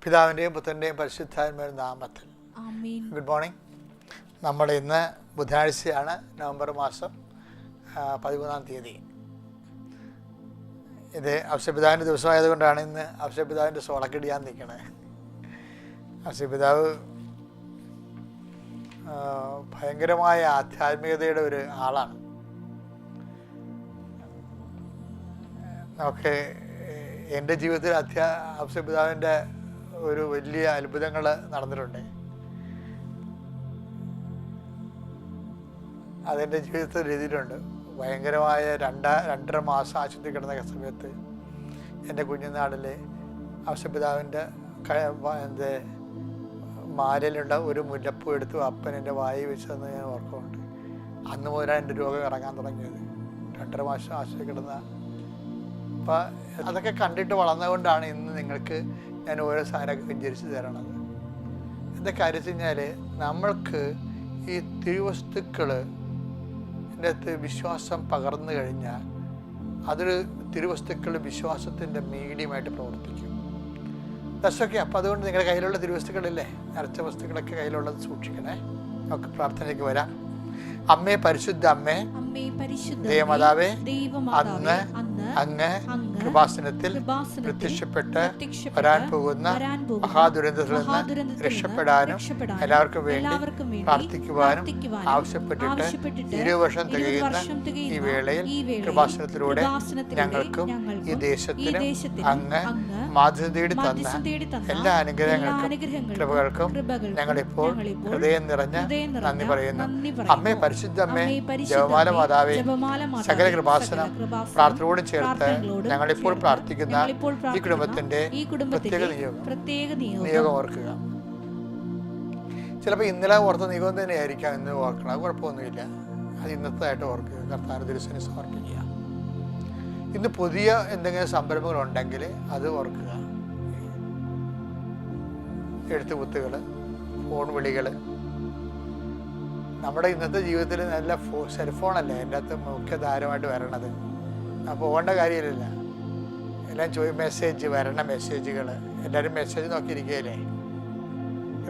പിതാവിൻ്റെയും പുത്രൻ്റെയും പരിശുദ്ധാത്മാവിന്റെ നാമത്തിൽ ഗുഡ് മോർണിംഗ്. നമ്മൾ ഇന്ന് ബുധനാഴ്ചയാണ്, നവംബർ മാസം 13-ാം തീയതി. ഇത് ഔഷപിതാവിൻ്റെ ദിവസമായതുകൊണ്ടാണ് ഇന്ന് ഔഷപിതാവിൻ്റെ സോളക്കിടിയാൻ നിൽക്കണത്. ഔഷപിതാവ് ഭയങ്കരമായ ആധ്യാത്മികതയുടെ ഒരു ആളാണ്. നമുക്ക് എൻ്റെ ജീവിതത്തിൽ ഔഷപിതാവിൻ്റെ ഒരു വലിയ അത്ഭുതങ്ങൾ നടന്നിട്ടുണ്ട്. അതെൻ്റെ ജീവിതത്തിൽ എഴുതിയിട്ടുണ്ട്. ഭയങ്കരമായ 2.5 മാസം ആശുപത്രി കിടന്ന സമയത്ത് എൻ്റെ കുഞ്ഞുനാളിൽ ഔഷപിതാവിൻ്റെ മാലയിലുള്ള ഒരു മുല്ലപ്പൂ എടുത്തു അപ്പൻ എൻ്റെ വായി വെച്ചതെന്ന് ഞാൻ ഓർക്കുന്നുണ്ട്. അന്ന് മുതലാണ് എൻ്റെ രോഗം ഇറങ്ങാൻ തുടങ്ങിയത്. 2.5 മാസം ആശുപത്രി കിടന്ന. അപ്പം അതൊക്കെ കണ്ടിട്ട് വളർന്നുകൊണ്ടാണ് ഇന്ന് നിങ്ങൾക്ക് ഞാൻ ഓരോ സാധനമൊക്കെ വ്യഞ്ചരിച്ച് തരണത്. എന്താ കാര്യം വെച്ച് കഴിഞ്ഞാൽ, നമ്മൾക്ക് ഈ തിരുവസ്തുക്കൾ അകത്ത് വിശ്വാസം പകർന്നു കഴിഞ്ഞാൽ അതൊരു തിരുവസ്തുക്കൾ വിശ്വാസത്തിൻ്റെ മീഡിയമായിട്ട് പ്രവർത്തിക്കും. ദശൊക്കെ. അപ്പം അതുകൊണ്ട് നിങ്ങളുടെ കയ്യിലുള്ള തിരുവസ്തുക്കളില്ലേ, നിറച്ച വസ്തുക്കളൊക്കെ കയ്യിലുള്ളത് സൂക്ഷിക്കണേ. നമുക്ക് പ്രാർത്ഥനയ്ക്ക് വരാം. അമ്മേ, പരിശുദ്ധ അമ്മേ, ദേവമാതാവേ, അന്ന് അങ്ങ് കൃപാസനത്തിൽ പ്രത്യക്ഷപ്പെട്ട് വരാൻ പോകുന്ന മഹാദുരന്തത്തിൽ നിന്ന് രക്ഷപ്പെടാനും എല്ലാവർക്കും വേണ്ടി പ്രാർത്ഥിക്കുവാനും ആവശ്യപ്പെട്ടിട്ട് 20 വർഷം തികയുന്ന ഈ വേളയിൽ കൃപാസനത്തിലൂടെ ഞങ്ങൾക്കും ഈ ദേശത്തിനും അങ്ങ് മാതൃ തേടി തന്ന എല്ലാ അനുഗ്രഹങ്ങൾക്കും കൃപകൾക്കും ഞങ്ങളിപ്പോൾ ഹൃദയം നിറഞ്ഞ നന്ദി പറയുന്നു. അമ്മേ, പരിശുദ്ധ അമ്മേ, ജപമാല മാതാവേ, സകല കൃപാസനം പ്രാർത്ഥനയോട് ചേർത്ത് ഞങ്ങളിപ്പോൾ പ്രാർത്ഥിക്കുന്ന ഈ കുടുംബത്തിന്റെ പ്രത്യേക നിയോഗം ഓർക്കുക. ചിലപ്പോൾ ഇന്നലെ ഓർത്ത നിയോഗം തന്നെ ആയിരിക്കാം ഇന്ന് ഓർക്കണം. അത് കുഴപ്പമൊന്നുമില്ല. അത് ഇന്നത്തേതായിട്ട് ഓർക്കുക. കർത്താവിന്റെ തിരുസേന സമർപ്പിക്കുക. ഇന്ന് പുതിയ എന്തെങ്കിലും സംരംഭങ്ങളുണ്ടെങ്കിൽ അത് ഓർക്കുക. എഴുത്തുകുത്തുകൾ, ഫോൺ വിളികൾ. നമ്മുടെ ഇന്നത്തെ ജീവിതത്തിൽ നല്ല സെൽഫോണല്ലേ എൻ്റെ അകത്ത് മുഖ്യ ധാരമായിട്ട് വരണത്. പോകേണ്ട കാര്യമില്ല. എല്ലാം മെസ്സേജ് വരണ മെസ്സേജുകൾ. എല്ലാവരും മെസ്സേജ് നോക്കിയിരിക്കുകയല്ലേ.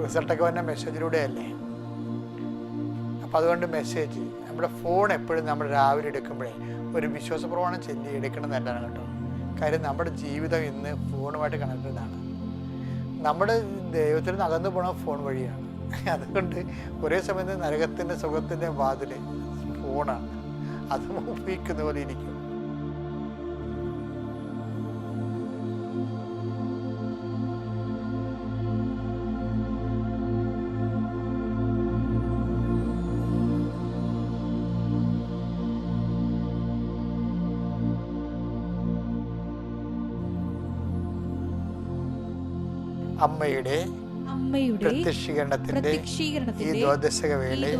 റിസൾട്ടൊക്കെ വന്ന മെസ്സേജിലൂടെയല്ലേ. അപ്പം അതുകൊണ്ട് മെസ്സേജ്, നമ്മുടെ ഫോൺ എപ്പോഴും നമ്മൾ രാവിലെ എടുക്കുമ്പോഴേ ഒരു വിശ്വാസപ്രമാണം ചൊല്ലി എടുക്കണം നല്ലതാണ് കേട്ടോ. കാര്യം നമ്മുടെ ജീവിതം ഇന്ന് ഫോണുമായിട്ട് കണക്റ്റഡാണ്. നമ്മുടെ ദൈവത്തിൽ നിന്ന് അകന്നു പോണ ഫോൺ വഴിയാണ്. അതുകൊണ്ട് ഒരേ സമയത്ത് നരകത്തിൻ്റെ സുഖത്തിൻ്റെ വാതിൽ ഫോണാണ്. അത് ഉപയോഗിക്കുന്ന പോലെ ഇരിക്കും. അമ്മയുടെ പ്രത്യക്ഷീകരണത്തിന്റെ ഈ ദ്വാദശക വേളയിൽ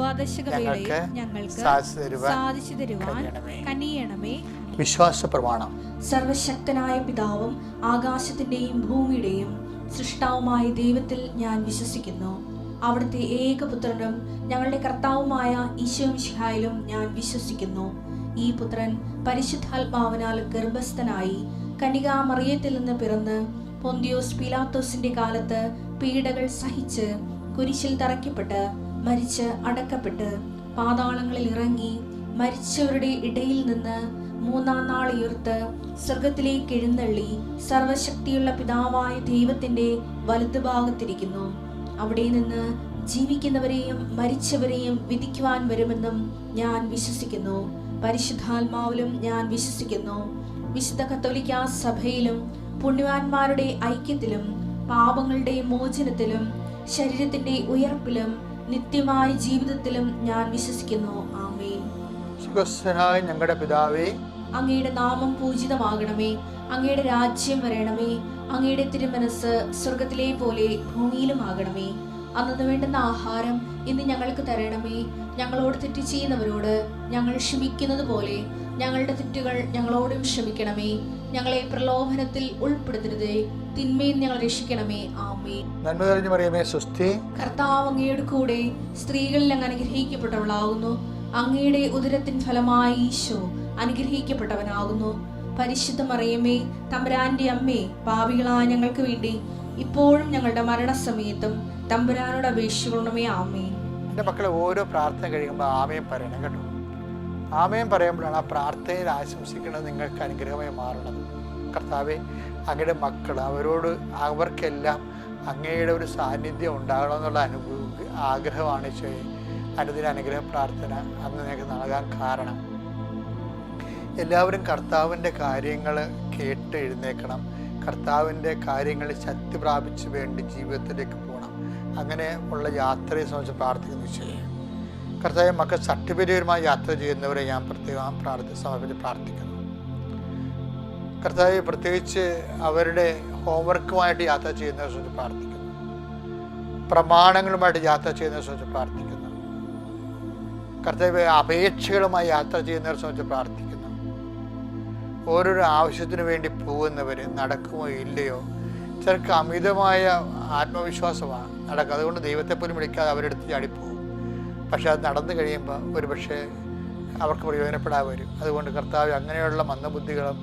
ഞങ്ങൾക്ക് സാധിച്ചു തരുവാൻ കനിയണമേ. വിശ്വാസ പ്രമാണം. സർവശക്തനായ പിതാവും ആകാശത്തിന്റെയും ഭൂമിയുടെയും സൃഷ്ടാവുമായ ദൈവത്തിൽ ഞാൻ വിശ്വസിക്കുന്നു. അവിടുത്തെ ഏകപുത്രനും ഞങ്ങളുടെ കർത്താവുമായ ഈശോ മിശിഹായിലും ഞാൻ വിശ്വസിക്കുന്നു. ഈ പുത്രൻ പരിശുദ്ധാത്മാവിനാൽ ഗർഭസ്ഥനായി കന്യകാ മറിയത്തിൽ നിന്ന് പിറന്ന് പൊന്തിയോസ് പീലാത്തോസിന്റെ കാലത്ത് പീഡകൾ സഹിച്ച് കുരിശിൽ തറയ്ക്കപ്പെട്ട് മരിച്ച് അടക്കപ്പെട്ട് പാതാളങ്ങളിൽ ഇറങ്ങി മരിച്ചവരുടെ ഇടയിൽ നിന്ന് 3-ാം നാൾ ഉയർത്ത് സ്വർഗത്തിലേക്ക് എഴുന്നള്ളി സർവശക്തിയുള്ള പിതാവായ ദൈവത്തിന്റെ വലതുഭാഗത്തിരിക്കുന്നു. അവിടെ നിന്ന് ജീവിക്കുന്നവരെയും മരിച്ചവരെയും വിധിക്കുവാൻ വരുമെന്നും ഞാൻ വിശ്വസിക്കുന്നു. പരിശുദ്ധാത്മാവിലും ഞാൻ വിശ്വസിക്കുന്നു. വിശുദ്ധ കത്തോലിക്കാ സഭയിലും പുണ്യവാന്മാരുടെ ഐക്യത്തിലും പാപങ്ങളുടെ മോചനത്തിലും ശരീരത്തിന്റെ ഉയർപ്പിലും നിത്യമായ ജീവിതത്തിലും ഞാൻ വിശ്വസിക്കുന്നു. ആമേൻ. സുഖസ്ഥനായ ഞങ്ങളുടെ പിതാവേ, അങ്ങയുടെ നാമം പൂജിതമാകണമേ. അങ്ങയുടെ രാജ്യം വരണമേ. അങ്ങയുടെ തിരുമനസ് സ്വർഗത്തിലെ പോലെ ഭൂമിയിലും ആകണമേ. അന്നു വേണ്ടുന്ന ആഹാരം ഇന്ന് ഞങ്ങൾക്ക് തരണമേ. ഞങ്ങളോട് തെറ്റ് ചെയ്യുന്നവരോട് ഞങ്ങൾ ക്ഷമിക്കുന്നത് പോലെ ഞങ്ങളുടെ തെറ്റുകൾ ഞങ്ങളോടും ക്ഷമിക്കണമേ. ഞങ്ങളെ പ്രലോഭനത്തിൽ ഉൾപ്പെടുത്തരുതേ, തിന്മയിൽ ഞങ്ങൾ രക്ഷിക്കണമേ. ആമേൻ. നന്മ നിറഞ്ഞ മറിയമേ, സ്വസ്തി. കർത്താവ് അങ്ങയുടെ കൂടെ സ്ത്രീകളിൽ അങ്ങ് അനുഗ്രഹിക്കപ്പെട്ടവളാകുന്നു. അങ്ങയുടെ ഉദരത്തിൻ ഫലമായി ഈശോ അനുഗ്രഹിക്കപ്പെട്ടവനാകുന്നു. പരിശുദ്ധ മറിയമേ, തമ്പുരാന്റെ അമ്മേ, പാപികളായ ഞങ്ങൾക്ക് വേണ്ടി ഇപ്പോഴും ഞങ്ങളുടെ മരണസമയത്തും തമ്പുരാനോട് അപേക്ഷിക്കണമേ. ആമേൻ. എൻ്റെ മക്കളെ, ഓരോ പ്രാർത്ഥന കഴിയുമ്പോൾ ആമേൻ പറയണം കേട്ടോ. ആമേൻ പറയുമ്പോഴാണ് ആ പ്രാർത്ഥനയിൽ ആശംസിക്കുന്നത് നിങ്ങൾക്ക് അനുഗ്രഹമായി മാറുന്നത്. കർത്താവെ, അങ്ങയുടെ മക്കൾ അവർക്കെല്ലാം അങ്ങയുടെ ഒരു സാന്നിധ്യം ഉണ്ടാകണമെന്നുള്ള ആഗ്രഹമാണ് ഈശോയെ. അനുദിന അനുഗ്രഹ പ്രാർത്ഥന അന്ന് നിങ്ങൾക്ക് നൽകാൻ കാരണം എല്ലാവരും കർത്താവിൻ്റെ കാര്യങ്ങൾ കേട്ട് എഴുന്നേൽക്കണം. കർത്താവിൻ്റെ കാര്യങ്ങളിൽ ശക്തി പ്രാപിച്ച് വേണ്ടി ജീവിതത്തിലേക്ക് പോകണം. അങ്ങനെ ഉള്ള യാത്രയെ സംബന്ധിച്ച് പ്രാർത്ഥിക്കുന്നു ഈശോയെ. കർത്താവ്, മക്കൾ സർട്ടിഫിക്കറ്റുമായി യാത്ര ചെയ്യുന്നവരെ ഞാൻ പ്രത്യേകം സമർപ്പിച്ച് പ്രാർത്ഥിക്കുന്നു. കർത്താവ്, പ്രത്യേകിച്ച് അവരുടെ ഹോംവർക്കുമായിട്ട് യാത്ര ചെയ്യുന്നവരെ സംബന്ധിച്ച് പ്രാർത്ഥിക്കുന്നു. പ്രമാണങ്ങളുമായിട്ട് യാത്ര ചെയ്യുന്നവരെ സംബന്ധിച്ച് പ്രാർത്ഥിക്കുന്നു. കർത്താവ്, അപേക്ഷകളുമായി യാത്ര ചെയ്യുന്നവരെ സംബന്ധിച്ച് പ്രാർത്ഥിക്കുന്നു. ഓരോരോ ആവശ്യത്തിന് വേണ്ടി പോകുന്നവർ നടക്കുമോ ഇല്ലയോ, ചിലർക്ക് അമിതമായ ആത്മവിശ്വാസമാണ് നടക്കുക. അതുകൊണ്ട് ദൈവത്തെ പോലും വിളിക്കാതെ അവരെടുത്ത് ചാടിപ്പോകും. പക്ഷെ അത് നടന്നു കഴിയുമ്പോൾ ഒരു പക്ഷേ അവർക്ക് പ്രയോജനപ്പെടാൻ വരും. അതുകൊണ്ട് കർത്താവ്, അങ്ങനെയുള്ള മന്ദബുദ്ധികളും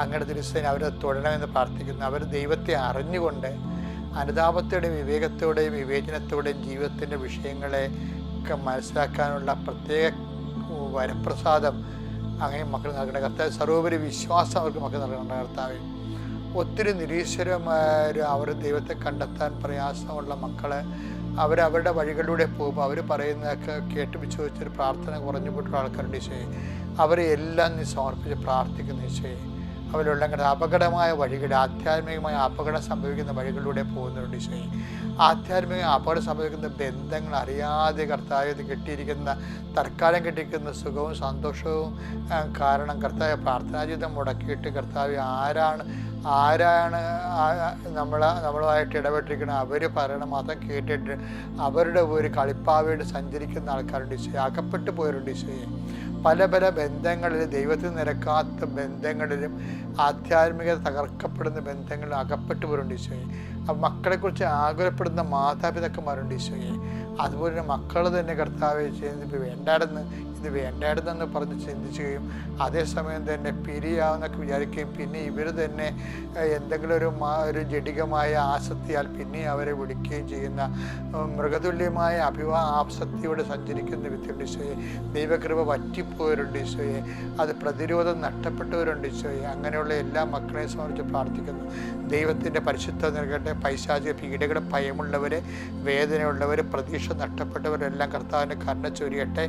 അങ്ങയുടെ തിരുസേന അവരെ തൊഴണമെന്ന് പ്രാർത്ഥിക്കുന്നു. അവർ ദൈവത്തെ അറിഞ്ഞുകൊണ്ട് അനുതാപത്തോടെയും വിവേകത്തോടെയും വിവേചനത്തോടെയും ജീവിതത്തിൻ്റെ വിഷയങ്ങളെ ഒക്കെ മനസ്സിലാക്കാനുള്ള പ്രത്യേക വരപ്രസാദം അങ്ങനെ മക്കൾ നൽകേണ്ട കർത്താവ്. സർവോപരി വിശ്വാസം അവർക്ക് മക്കൾ നൽകേണ്ട കർത്താവ്. ഒത്തിരി നിരീശ്വരമായ അവർ ദൈവത്തെ കണ്ടെത്താൻ പ്രയാസമുള്ള മക്കളെ അവരവരുടെ വഴികളിലൂടെ പോകുമ്പോൾ അവർ പറയുന്നതൊക്കെ കേട്ട് വിശ്വസിച്ചൊരു പ്രാർത്ഥന കുറഞ്ഞു പോയിട്ടുള്ള ആൾക്കാരുടെ ഈശോയെ, അവരെ എല്ലാം നീ സമർപ്പിച്ച് പ്രാർത്ഥിക്കുന്ന ഈശോയെ. അവരുള്ള അപകടമായ വഴികൾ, ആധ്യാത്മികമായ അപകടം സംഭവിക്കുന്ന വഴികളിലൂടെ പോകുന്നുണ്ട് ഈശോയെ. ആധ്യാത്മിക അപകടം സംഭവിക്കുന്ന ബന്ധങ്ങൾ അറിയാതെ കർത്താവ് കിട്ടിയിരിക്കുന്ന തൽക്കാലം കിട്ടിയിരിക്കുന്ന സുഖവും സന്തോഷവും കാരണം കർത്താവ് പ്രാർത്ഥനാ ജീവിതം മുടക്കിയിട്ട് കർത്താവ് ആരാണ് നമ്മളുമായിട്ട് ഇടപെട്ടിരിക്കുന്നത് അവർ പറയണ മാത്രം കേട്ടിട്ട് അവരുടെ ഒരു കളിപ്പാവയോട് സഞ്ചരിക്കുന്ന ആൾക്കാരുണ്ട് ഈശോയെ. അകപ്പെട്ടു പോയവരുണ്ട് ഈശോയെ. പല പല ബന്ധങ്ങളിലും ദൈവത്തിൽ നിരക്കാത്ത ബന്ധങ്ങളിലും ആധ്യാത്മികത തകർക്കപ്പെടുന്ന ബന്ധങ്ങളിലും അകപ്പെട്ടു പോരുണ്ട് ഈശോയെ. മക്കളെക്കുറിച്ച് ആകുലപ്പെടുന്ന മാതാപിതാക്കന്മാരുണ്ട് ഈശോയെ. അതുപോലെ തന്നെ മക്കൾ തന്നെ കർത്താവെ ചെയ്യുന്നത് ഇത് വേണ്ടായിരുന്നെന്ന് പറഞ്ഞ് ചിന്തിക്കുകയും അതേസമയം തന്നെ പിരിയാവുന്നൊക്കെ വിചാരിക്കുകയും പിന്നെ ഇവർ തന്നെ എന്തെങ്കിലും ഒരു ജഡികമായ ആസക്തിയാൽ പിന്നെ അവരെ വിളിക്കുകയും ചെയ്യുന്ന മൃഗതുല്യമായ ആസക്തിയോടെ സഞ്ചരിക്കുന്ന വ്യക്തിയുണ്ട് ഈശോയെ. ദൈവകൃപ വറ്റിപ്പോയവരുണ്ട് ഈശോയെ. അത് പ്രതിരോധം നഷ്ടപ്പെട്ടവരുണ്ട് ഈശോയെ. അങ്ങനെയുള്ള എല്ലാ മക്കളെയും സംബന്ധിച്ച് പ്രാർത്ഥിക്കുന്നു. ദൈവത്തിൻ്റെ പരിശുദ്ധ നൽകട്ടെ. പൈശാചിക പീഡകളുടെ ഭയമുള്ളവരെ, വേദനയുള്ളവർ, പ്രതീക്ഷ നഷ്ടപ്പെട്ടവരെല്ലാം കർത്താവിൻ്റെ കരുണ ചൊരിയട്ടെ.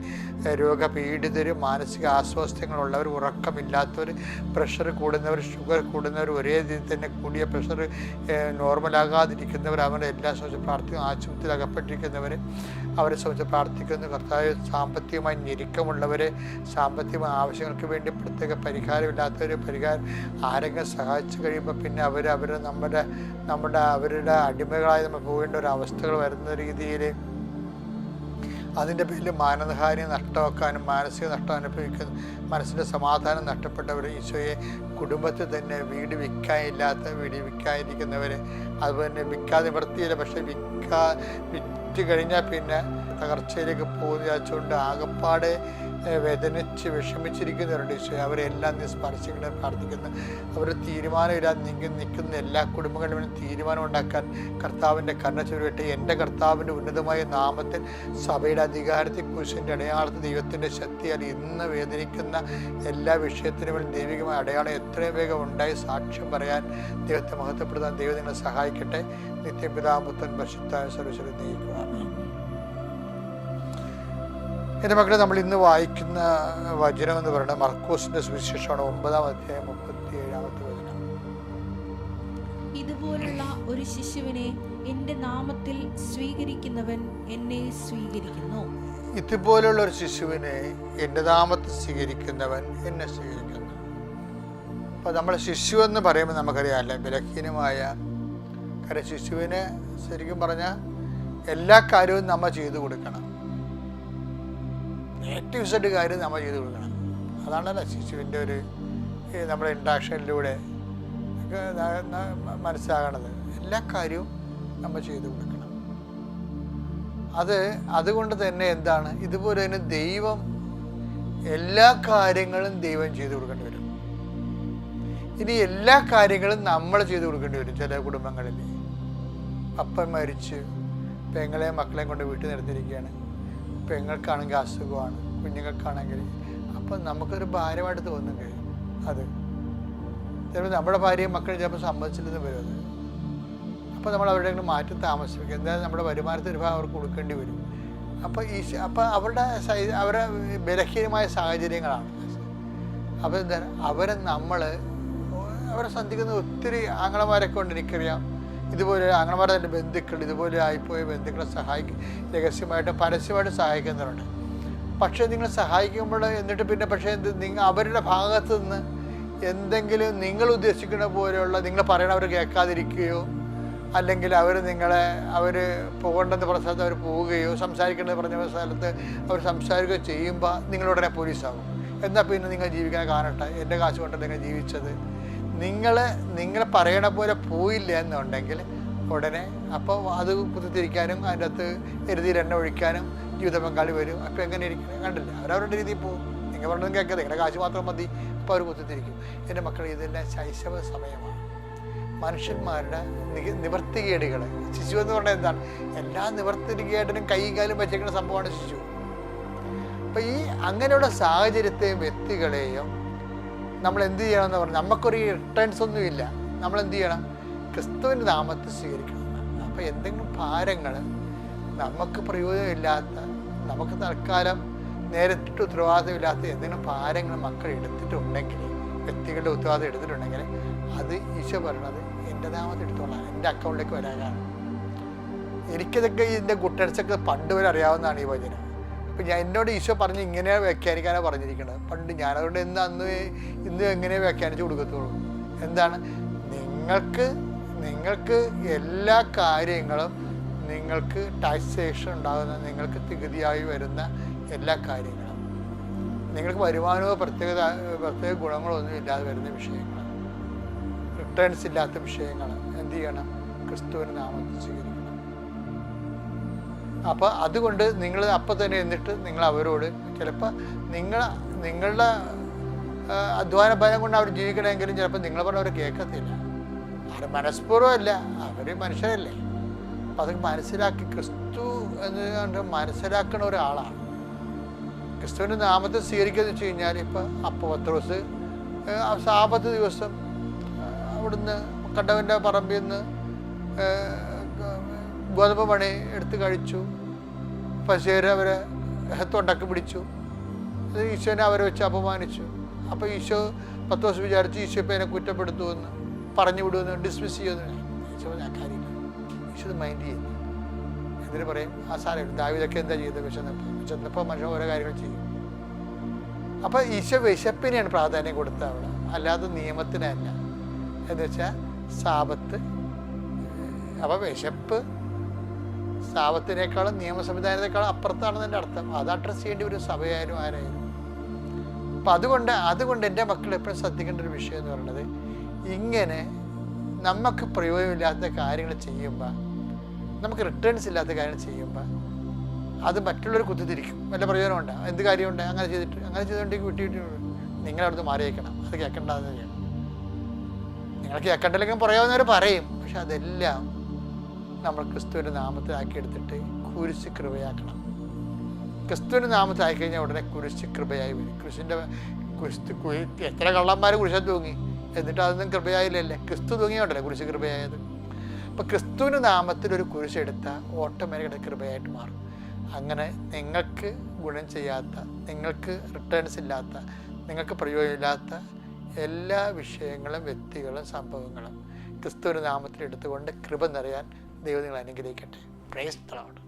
രോഗപീഡിതരും മാനസിക അസ്വസ്ഥങ്ങളുള്ളവർ, ഉറക്കമില്ലാത്തവർ, പ്രഷർ കൂടുന്നവർ, ഷുഗർ കൂടുന്നവർ, ഒരേ രീതിയിൽ തന്നെ കൂടിയ പ്രഷർ നോർമലാകാതിരിക്കുന്നവർ, അവരുടെ എല്ലാ സംബന്ധിച്ച് പ്രാർത്ഥിക്കുന്നു. ആശുപത്രിയിൽ അകപ്പെട്ടിരിക്കുന്നവർ അവരെ സംബന്ധിച്ച് പ്രാർത്ഥിക്കുന്നു. കർത്താവ്, സാമ്പത്തികമായി ഞെരുക്കമുള്ളവരെ, സാമ്പത്തിക ആവശ്യങ്ങൾക്ക് വേണ്ടി പ്രത്യേക പരിഹാരമില്ലാത്തവർ, ആരെങ്കിലും സഹായിച്ചു കഴിയുമ്പോൾ പിന്നെ അവരുടെ അടിമകളായി നമ്മൾ പോകേണ്ട ഒരു അവസ്ഥകൾ വരുന്ന രീതിയിൽ അതിൻ്റെ പേരിൽ മാനഹാനി നഷ്ടമാക്കാനും മാനസിക നഷ്ടം അനുഭവിക്കുന്ന മനസ്സിൻ്റെ സമാധാനം നഷ്ടപ്പെട്ടവർ ഈശോയെ. കുടുംബത്തിൽ തന്നെ വീട് വിൽക്കാതിരിക്കുന്നവർ, അതുപോലെ തന്നെ വിൽക്കാതെ നിവൃത്തിയില്ല, പക്ഷേ വിറ്റ് കഴിഞ്ഞാൽ പിന്നെ തകർച്ചയിലേക്ക് പോകുന്ന വെച്ചുകൊണ്ട് ആകപ്പാടെ വേദനിച്ച് വിഷമിച്ചിരിക്കുന്നവരുണ്ട് ഈശോയെ. അവരെല്ലാം നീ സ്പർശിക്കണം പ്രാർത്ഥിക്കുന്നു. അവർ തീരുമാനമില്ലാതെ നിൽക്കുന്ന എല്ലാ കുടുംബങ്ങളിലും തീരുമാനം ഉണ്ടാക്കാൻ കർത്താവിൻ്റെ കരുണ ചൊരിയട്ടെ. എൻ്റെ കർത്താവിൻ്റെ ഉന്നതമായ നാമത്തിൽ സഭയുടെ അധികാരത്തിൽ കുരിശിൻ്റെ അടയാളത്തിൽ ദൈവത്തിൻ്റെ ശക്തിയാൽ ഇന്ന് വേദനിക്കുന്ന എല്ലാ വിഷയത്തിനും ദൈവികമായ അടയാളം എത്രയും വേഗം ഉണ്ടായി സാക്ഷ്യം പറയാൻ ദൈവത്തെ മഹത്വപ്പെടുത്താൻ ദൈവം നിങ്ങളെ സഹായിക്കട്ടെ. നിത്യപിതാപുത്രൻ പരിശുദ്ധായ സർവ്വശക്തൻ നയിക്കുക. എൻ്റെ മക്കളെ, നമ്മൾ ഇന്ന് വായിക്കുന്ന വചനം എന്ന് പറയുന്നത് മർക്കോസിന്റെ സുവിശേഷമാണ് 9-ാം അധ്യായം 37-ാമത്തെ വചനം. ഇതുപോലുള്ള ഒരു ശിശുവിനെ എൻ്റെ നാമത്തിൽ സ്വീകരിക്കുന്നവൻ എന്നെ സ്വീകരിക്കുന്നു. ഇതുപോലുള്ള ഒരു ശിശുവിനെ എൻ്റെ നാമത്തിൽ സ്വീകരിക്കുന്നവൻ എന്നെ സ്വീകരിക്കുന്നു. അപ്പോൾ നമ്മൾ ശിശു എന്ന് പറയുമ്പോൾ നമുക്കറിയാമല്ലേ, ബലഹീനമായ കാര്യം. ശിശുവിന് ശരിക്കും പറഞ്ഞാൽ എല്ലാ കാര്യവും നമ്മൾ ചെയ്തു കൊടുക്കണം. ഏറ്റവും സെറ്റ് കാര്യം നമ്മൾ ചെയ്ത് കൊടുക്കണം. അതാണല്ലോ ശിശുവിൻ്റെ ഒരു നമ്മുടെ ഇൻട്രാക്ഷനിലൂടെ മനസ്സിലാകണത്. എല്ലാ കാര്യവും നമ്മൾ ചെയ്തു കൊടുക്കണം. അതുകൊണ്ട് തന്നെ എന്താണ്, ഇതുപോലെ തന്നെ ദൈവം എല്ലാ കാര്യങ്ങളും ദൈവം ചെയ്തു കൊടുക്കേണ്ടി വരും. ഇനി എല്ലാ കാര്യങ്ങളും നമ്മൾ ചെയ്തു കൊടുക്കേണ്ടി വരും ചില കുടുംബങ്ങളിൽ. അപ്പൻ മരിച്ച് പെങ്ങളെയും മക്കളെയും കൊണ്ട് വീട്ടിൽ നിർത്തിയിരിക്കുകയാണ്. പെങ്ങൾക്കാണെങ്കിൽ അസുഖമാണ്, കുഞ്ഞുങ്ങൾക്കാണെങ്കിൽ. അപ്പം നമുക്കൊരു ഭാരമായിട്ട് തോന്നും കഴിയും. അത് ചിലപ്പോൾ നമ്മുടെ ഭാര്യയും മക്കളും ചിലപ്പോൾ സമ്മതിച്ചില്ലെന്ന് വരും. അത് അപ്പോൾ നമ്മൾ അവരുടെ മാറ്റി താമസിപ്പിക്കും. എന്തായാലും നമ്മുടെ വരുമാനത്തിന് ഒരു ഭാഗം അവർക്ക് കൊടുക്കേണ്ടി വരും. അപ്പോൾ അവരുടെ ബലഹീനമായ സാഹചര്യങ്ങളാണ്. അപ്പോൾ എന്താ അവരെ സന്ധിക്കുന്ന ഒത്തിരി ആങ്ങളമാരൊക്കെ ഉണ്ട്. എനിക്കറിയാം ഇതുപോലെ ആങ്ങളമാരുടെ തന്നെ ബന്ധുക്കൾ, ഇതുപോലെ ആയിപ്പോയ ബന്ധുക്കളെ രഹസ്യമായിട്ടും പരസ്യമായിട്ടും സഹായിക്കുന്നവരുണ്ട്. പക്ഷേ നിങ്ങൾ സഹായിക്കുമ്പോൾ എന്നിട്ട് പിന്നെ പക്ഷേ അവരുടെ ഭാഗത്തു നിന്ന് എന്തെങ്കിലും നിങ്ങൾ ഉദ്ദേശിക്കുന്ന പോലെയുള്ള നിങ്ങൾ പറയണവർ കേൾക്കാതിരിക്കുകയോ, അല്ലെങ്കിൽ അവർ പോകേണ്ടെന്ന് പറഞ്ഞ സ്ഥലത്ത് അവർ പോവുകയോ, സംസാരിക്കേണ്ടത് പറഞ്ഞ സ്ഥലത്ത് അവർ സംസാരിക്കുകയോ ചെയ്യുമ്പോൾ നിങ്ങളുടനെ പോലീസാകും. എന്നാൽ പിന്നെ നിങ്ങൾ ജീവിക്കാൻ കാണട്ടെ, എൻ്റെ കാശ് കൊണ്ട് നിങ്ങൾ ജീവിച്ചത്. നിങ്ങൾ പറയണ പോലെ പോയില്ല എന്നുണ്ടെങ്കിൽ ഉടനെ അപ്പോൾ അത് കുത്തിത്തിരിക്കാനും അതിൻ്റെ അകത്ത് എരുതിയിൽ എണ്ണ ഒഴിക്കാനും ജീവിത പങ്കാളി വരും. അപ്പോൾ എങ്ങനെ ഇരിക്കണം കണ്ടില്ല, അവരവരുടെ രീതിയിൽ പോകും. നിങ്ങൾ പറഞ്ഞതും കേൾക്കാതെ നിങ്ങളുടെ കാശ് മാത്രം മതി, അപ്പോൾ അവർ കുത്തിത്തിരിക്കും. എൻ്റെ മക്കൾ ഇതെല്ലാം ശൈശവ സമയമാണ്. മനുഷ്യന്മാരുടെ നിവർത്തികേടുകൾ. ശിശു എന്ന് പറഞ്ഞാൽ എന്താണ്? എല്ലാ നിവർത്തികേടിനും കൈയും കാലും വെച്ചേക്കുന്ന സംഭവമാണ് ശിശു. അപ്പം അങ്ങനെയുള്ള സാഹചര്യത്തെയും വ്യക്തികളെയും നമ്മൾ എന്ത് ചെയ്യണമെന്ന് പറഞ്ഞാൽ നമുക്കൊരു റിട്ടേൺസ് ഒന്നുമില്ല. നമ്മൾ എന്ത് ചെയ്യണം? ക്രിസ്തുവിൻ്റെ നാമത്തെ സ്വീകരിക്കണം. അപ്പോൾ എന്തെങ്കിലും ഭാരങ്ങൾ നമുക്ക് പ്രയോജനമില്ലാത്ത, നമുക്ക് തൽക്കാലം നേരിട്ട് ഉത്തരവാദിത്തമില്ലാത്ത എന്തെങ്കിലും ഭാരങ്ങൾ മക്കൾ എടുത്തിട്ടുണ്ടെങ്കിൽ, വ്യക്തികളുടെ ഉത്തരവാദിത്തം എടുത്തിട്ടുണ്ടെങ്കിൽ, അത് ഈശോ പറയണത് എൻ്റെ നാമത്തെ എടുത്തോളാം, എൻ്റെ അക്കൗണ്ടിലേക്ക് വരാനാണ്. എനിക്കിതൊക്കെ ഇതിൻ്റെ ഗുട്ടൻസൊക്കെ പണ്ട് വരെ അറിയാവുന്നതാണ് ഈ വചനം. അപ്പം എന്നോട് ഈശോ പറഞ്ഞ് ഇങ്ങനെ വ്യാഖ്യാനിക്കാനാണ് പറഞ്ഞിരിക്കുന്നത് പണ്ട്. ഞാനതുകൊണ്ട് ഇന്ന് എങ്ങനെ വ്യാഖ്യാനിച്ച് കൊടുക്കത്തുള്ളൂ. എന്താണ്? നിങ്ങൾക്ക് എല്ലാ കാര്യങ്ങളും, നിങ്ങൾക്ക് ടാക്സേഷൻ ഉണ്ടാകുന്ന, നിങ്ങൾക്ക് നികുതിയായി വരുന്ന എല്ലാ കാര്യങ്ങളും, നിങ്ങൾക്ക് വരുമാനമോ പ്രത്യേക ഗുണങ്ങളോ ഒന്നും ഇല്ലാതെ വരുന്ന വിഷയങ്ങൾ, റിട്ടേൺസ് ഇല്ലാത്ത വിഷയങ്ങൾ എന്ത് ചെയ്യണം? ക്രിസ്തുവിൻ്റെ നാമത്തിൽ സ്വീകരിക്കണം. അപ്പോൾ അതുകൊണ്ട് നിങ്ങൾ അപ്പം തന്നെ എന്നിട്ട് നിങ്ങൾ അവരോട് ചിലപ്പോൾ നിങ്ങളുടെ അധ്വാന ബലം കൊണ്ട് അവർ ജീവിക്കണമെങ്കിലും ചിലപ്പോൾ നിങ്ങൾ പറഞ്ഞ അവർ കേൾക്കത്തില്ല. അവർ മനഃപൂർവ്വമല്ല, അവർ മനുഷ്യരല്ലേ. അപ്പം അത് മനസ്സിലാക്കി ക്രിസ്തു എന്ന് മനസ്സിലാക്കുന്ന ഒരാളാണ്. ക്രിസ്തുവിൻ്റെ നാമത്തെ സ്വീകരിക്കുക എന്ന് വെച്ച് കഴിഞ്ഞാൽ ഇപ്പം പത്രോസ് സാബത്ത് ദിവസം അവിടുന്ന് കണ്ടവൻ്റെ പറമ്പിൽ നിന്ന് ഗോതമ്പ് മണി എടുത്ത് കഴിച്ചു. പശേര് അവരെ തൊണ്ടക്ക് പിടിച്ചു. ഈശോനെ അവരെ വെച്ച് അപമാനിച്ചു. അപ്പോൾ പത്രോസ് വിചാരിച്ചു ഈശോ ഇപ്പം എന്നെ കുറ്റപ്പെടുത്തുമെന്ന്, പറഞ്ഞു വിടുമെന്ന്, ഡിസ്മിസ് ചെയ്യുമെന്ന്. ഈശോ ആ കാര്യമില്ല. ഈശോ മൈൻഡ് ചെയ്യുന്നു. എന്നിട്ട് പറയും സാരം ദാവീദൊക്കെ എന്താ ചെയ്തത്? വിശന്നപ്പോൾ മനുഷ്യൻ ഓരോ കാര്യങ്ങൾ ചെയ്യും. അപ്പോൾ ഈശോ വിശപ്പിനെയാണ് പ്രാധാന്യം കൊടുത്തത് അവിടെ, അല്ലാതെ നിയമത്തിനല്ല. എന്ന് വെച്ചാൽ സാബത്ത്. അപ്പോൾ വിശപ്പ് സാപത്തിനേക്കാളും നിയമ സംവിധാനത്തെക്കാളും അപ്പുറത്താണെന്ന് എൻ്റെ അർത്ഥം. അത് അഡ്രസ്സ് ചെയ്യേണ്ടി ഒരു സഭയായാലും ആരായാലും. അപ്പം അതുകൊണ്ട് എൻ്റെ മക്കൾ എപ്പോഴും ശ്രദ്ധിക്കേണ്ട ഒരു വിഷയം എന്ന് പറയുന്നത്, ഇങ്ങനെ നമുക്ക് പ്രയോജനമില്ലാത്ത കാര്യങ്ങൾ ചെയ്യുമ്പോൾ, നമുക്ക് റിട്ടേൺസ് ഇല്ലാത്ത കാര്യങ്ങൾ ചെയ്യുമ്പോൾ അത് മറ്റുള്ളവർ കുത്തിത്തിരിക്കും. വല്ല പ്രയോജനമുണ്ട്? എന്ത് കാര്യമുണ്ട്? അങ്ങനെ ചെയ്തുകൊണ്ടെങ്കിൽ വിട്ടിട്ട് നിങ്ങളവിടുന്ന് മാറിയേക്കണം. അത് കേൾക്കേണ്ടതെന്ന് ചെയ്യണം. നിങ്ങൾ കേൾക്കണ്ടില്ലെങ്കിൽ പറയാവുന്നവർ പറയും. പക്ഷെ അതെല്ലാം നമ്മൾ ക്രിസ്തുവിൻ്റെ നാമത്തിലാക്കി എടുത്തിട്ട് കുരിശ് കൃപയാക്കണം. ക്രിസ്തുവിൻ്റെ നാമത്തിലാക്കി കഴിഞ്ഞാൽ ഉടനെ കുരിശ് കൃപയായി വരും. എത്ര കള്ളന്മാർ കുരിശത്ത് തൂങ്ങി, എന്നിട്ട് അതൊന്നും കൃപയായില്ലല്ലേ? ക്രിസ്തു തൂങ്ങിയോണ്ടല്ലേ കുരിശ് കൃപയായത്. അപ്പോൾ ക്രിസ്തുവിൻ്റെ നാമത്തിൽ ഒരു കുരിശെടുത്താൽ ഓട്ടോമാറ്റിക്കായിട്ട് കൃപയായിട്ട് മാറും. അങ്ങനെ നിങ്ങൾക്ക് ഗുണം ചെയ്യാത്ത, നിങ്ങൾക്ക് റിട്ടേൺസ് ഇല്ലാത്ത, നിങ്ങൾക്ക് പ്രയോജനമില്ലാത്ത എല്ലാ വിഷയങ്ങളും, വ്യക്തികളും, സംഭവങ്ങളും ക്രിസ്തുവിൻ്റെ നാമത്തിൽ എടുത്തുകൊണ്ട് കൃപ നിറയാൻ ദൈവം നിങ്ങളെ അനുഗ്രഹിക്കട്ടെ. Praise the Lord.